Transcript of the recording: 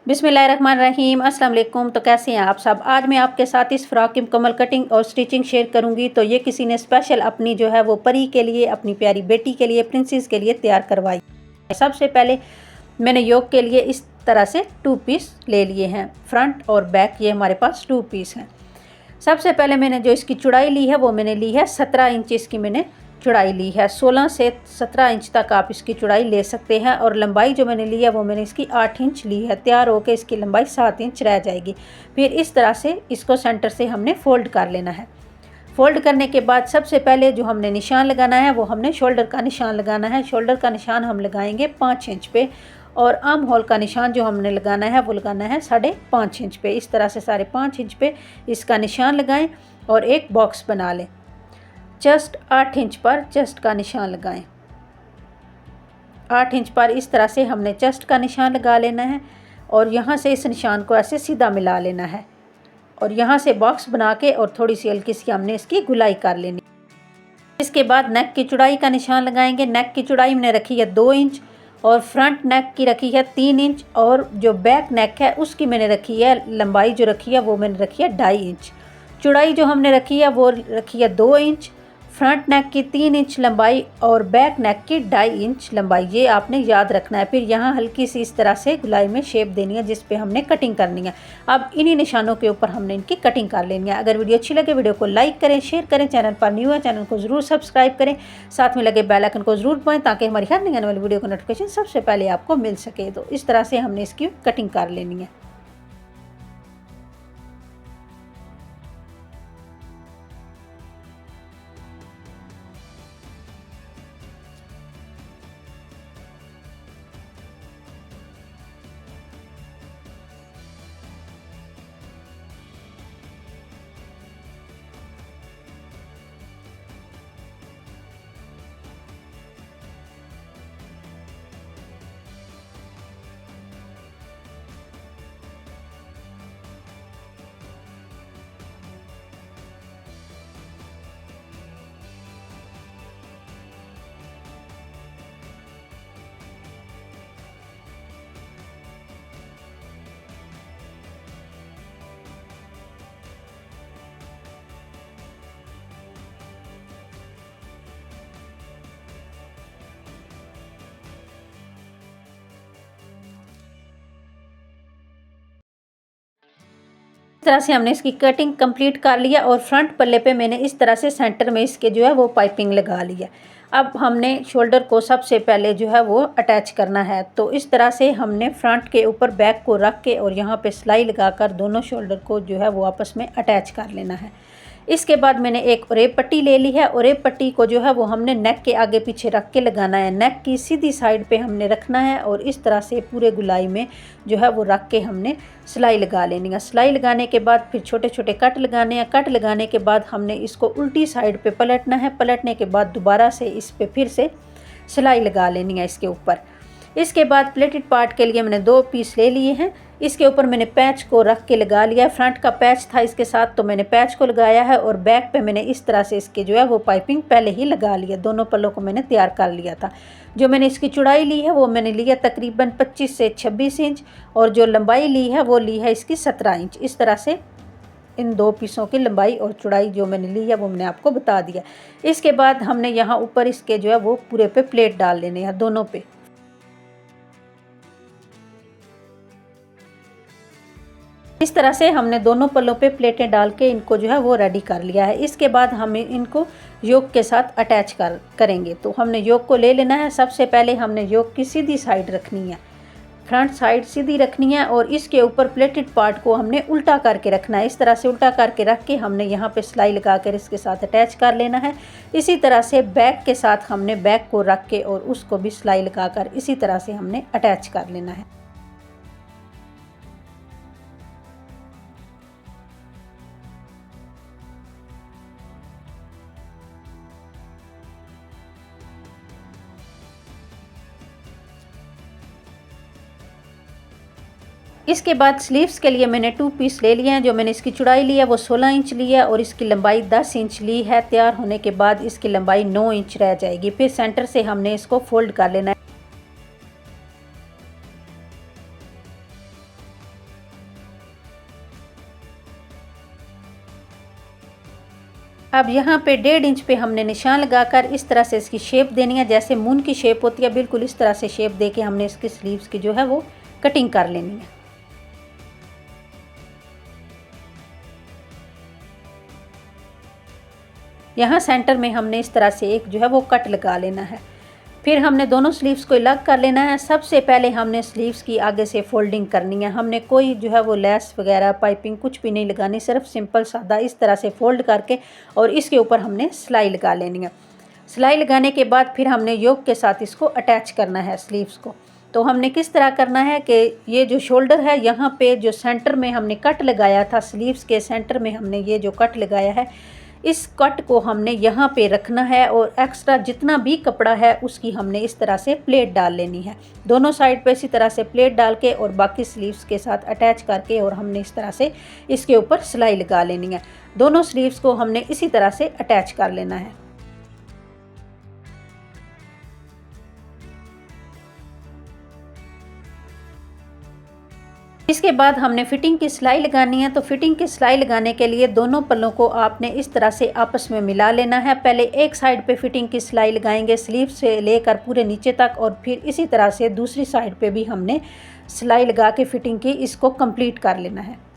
बिस्मिल्लाहिर्रहमानिर्रहीम, अस्सलाम वालेकुम। तो कैसे हैं आप सब। आज मैं आपके साथ इस फ़्रॉक की मुकम्मल कटिंग और स्टिचिंग शेयर करूंगी। तो ये किसी ने स्पेशल अपनी जो है वो परी के लिए, अपनी प्यारी बेटी के लिए, प्रिंसेस के लिए तैयार करवाई। सबसे पहले मैंने योक के लिए इस तरह से 2 पीस ले लिए हैं, फ्रंट और बैक ये हमारे पास 2 पीस हैं। सबसे पहले मैंने जो इसकी चौड़ाई ली है वो मैंने ली है 17 इंच इसकी मैंने चौड़ाई ली है। 16 से 17 इंच तक आप इसकी चौड़ाई ले सकते हैं। और लंबाई जो मैंने ली है वो मैंने इसकी 8 इंच ली है। तैयार होकर इसकी लंबाई 7 इंच रह जाएगी। फिर इस तरह से इसको सेंटर से हमने फ़ोल्ड कर लेना है। फ़ोल्ड करने के बाद सबसे पहले जो हमने निशान लगाना है वो हमने शोल्डर का निशान लगाना है। शोल्डर का निशान हम लगाएंगे 5 इंच पे और आर्म होल का निशान जो हमने लगाना है वो लगाना है 5.5 इंच पे। इस तरह से 5.5 इंच पे इसका निशान लगाएं और एक बॉक्स बना लें। चेस्ट 8 इंच पर चेस्ट का निशान लगाएं। 8 इंच पर इस तरह से हमने चेस्ट का निशान लगा लेना है और यहाँ से इस निशान को ऐसे सीधा मिला लेना है और यहाँ से बॉक्स बना के और थोड़ी सी हल्की सी हमने इसकी गुलाई कर लेनी। इसके बाद नेक की चौड़ाई का निशान लगाएंगे। नेक की चौड़ाई मैंने रखी है 2 इंच और फ्रंट नेक की रखी है 3 इंच और जो बैक नेक है उसकी मैंने रखी है लंबाई जो रखी है वो मैंने रखी है 2.5 इंच। चौड़ाई जो हमने रखी है वो रखी है 2 इंच, फ्रंट नेक की 3 इंच लंबाई और बैक नेक की 2.5 इंच लंबाई। ये आपने याद रखना है। फिर यहाँ हल्की सी इस तरह से गुलाई में शेप देनी है जिस पे हमने कटिंग करनी है। अब इन्हीं निशानों के ऊपर हमने इनकी कटिंग कर लेनी है। अगर वीडियो अच्छी लगे वीडियो को लाइक करें, शेयर करें। चैनल पर न्यू है चैनल को ज़रूर सब्सक्राइब करें। साथ में लगे बेल आइकन को ज़रूर दबाएं ताकि हमारी हर नई आने वाली वीडियो का नोटिफिकेशन सबसे पहले आपको मिल सके। तो इस तरह से हमने इसकी कटिंग कर लेनी है। इस तरह से हमने इसकी कटिंग कंप्लीट कर लिया और फ्रंट पल्ले पे मैंने इस तरह से सेंटर में इसके जो है वो पाइपिंग लगा लिया। अब हमने शोल्डर को सबसे पहले जो है वो अटैच करना है। तो इस तरह से हमने फ्रंट के ऊपर बैक को रख के और यहाँ पे सिलाई लगाकर दोनों शोल्डर को जो है वो आपस में अटैच कर लेना है। इसके बाद मैंने एक ओरेब पट्टी ले ली है। ओरेब पट्टी को जो है वो हमने नेक के आगे पीछे रख के लगाना है। नेक की सीधी साइड पे हमने रखना है और इस तरह से पूरे गुलाई में जो है वो रख के हमने सिलाई लगा लेनी है। सिलाई लगाने के बाद फिर छोटे छोटे कट लगाने हैं। कट लगाने के बाद हमने इसको उल्टी साइड पे पलटना है। पलटने के बाद दोबारा से इस पे फिर से सिलाई लगा लेनी है इसके ऊपर। इसके बाद प्लेटेड पार्ट के लिए मैंने 2 पीस ले लिए हैं। इसके ऊपर मैंने पैच को रख के लगा लिया है। फ्रंट का पैच था इसके साथ तो मैंने पैच को लगाया है और बैक पे मैंने इस तरह से इसके जो है वो पाइपिंग पहले ही लगा लिया। दोनों पल्लों को मैंने तैयार कर लिया था। जो मैंने इसकी चौड़ाई ली है वो मैंने लिया तकरीबन 25 से 26 इंच और जो लंबाई ली है वो ली है इसकी 17 इंच। इस तरह से इन 2 पीसों की लंबाई और चौड़ाई जो मैंने ली है वो मैंने आपको बता दिया। इसके बाद हमने यहाँ ऊपर इसके जो है वो पूरे पे प्लेट डाल लेने हैं दोनों पे। इस तरह से हमने दोनों पल्लों पे प्लेटें डाल के इनको जो है वो रेडी कर लिया है। इसके बाद हमें इनको योक के साथ अटैच करेंगे। तो हमने योक को ले लेना है। सबसे पहले हमने योक की सीधी साइड रखनी है, फ्रंट साइड सीधी रखनी है और इसके ऊपर प्लेटेड पार्ट को हमने उल्टा करके रखना है। इस तरह से उल्टा करके रख के हमने यहाँ पे सिलाई लगा कर इसके साथ अटैच कर लेना है। इसी तरह से बैक के साथ हमने बैक को रख के और उसको भी सिलाई लगा कर इसी तरह से हमने अटैच कर लेना है। इसके बाद स्लीव्स के लिए मैंने 2 पीस ले लिए हैं। जो मैंने इसकी चौड़ाई ली है वो 16 इंच ली है और इसकी लंबाई 10 इंच ली है। तैयार होने के बाद इसकी लंबाई 9 इंच रह जाएगी। फिर सेंटर से हमने इसको फोल्ड कर लेना है। अब यहाँ पे 1.5 इंच पे हमने निशान लगाकर इस तरह से इसकी शेप देनी है, जैसे मून की शेप होती है, बिल्कुल इस तरह से शेप देके हमने इसकी स्लीव्स की जो है वो कटिंग कर लेनी है। यहाँ सेंटर में हमने इस तरह से एक जो है वो कट लगा लेना है। फिर हमने दोनों स्लीव्स को अलग कर लेना है। सबसे पहले हमने स्लीव्स की आगे से फोल्डिंग करनी है। हमने कोई जो है वो लेस वगैरह पाइपिंग कुछ भी नहीं लगानी, सिर्फ सिंपल सादा इस तरह से फोल्ड करके और इसके ऊपर हमने सिलाई लगा लेनी है। सिलाई लगाने के बाद फिर हमने योक के साथ इसको अटैच करना है स्लीव्स को। तो हमने किस तरह करना है कि ये जो शोल्डर है, यहाँ पे जो सेंटर में हमने कट लगाया था, स्लीव्स के सेंटर में हमने ये जो कट लगाया है, इस कट को हमने यहाँ पे रखना है और एक्स्ट्रा जितना भी कपड़ा है उसकी हमने इस तरह से प्लेट डाल लेनी है। दोनों साइड पे इसी तरह से प्लेट डाल के और बाकी स्लीव्स के साथ अटैच करके और हमने इस तरह से इसके ऊपर सिलाई लगा लेनी है। दोनों स्लीव्स को हमने इसी तरह से अटैच कर लेना है। इसके बाद हमने फिटिंग की सिलाई लगानी है। तो फिटिंग की सिलाई लगाने के लिए दोनों पल्लों को आपने इस तरह से आपस में मिला लेना है। पहले एक साइड पे फिटिंग की सिलाई लगाएंगे स्लीव से लेकर पूरे नीचे तक, और फिर इसी तरह से दूसरी साइड पे भी हमने सिलाई लगा के फिटिंग की इसको कंप्लीट कर लेना है।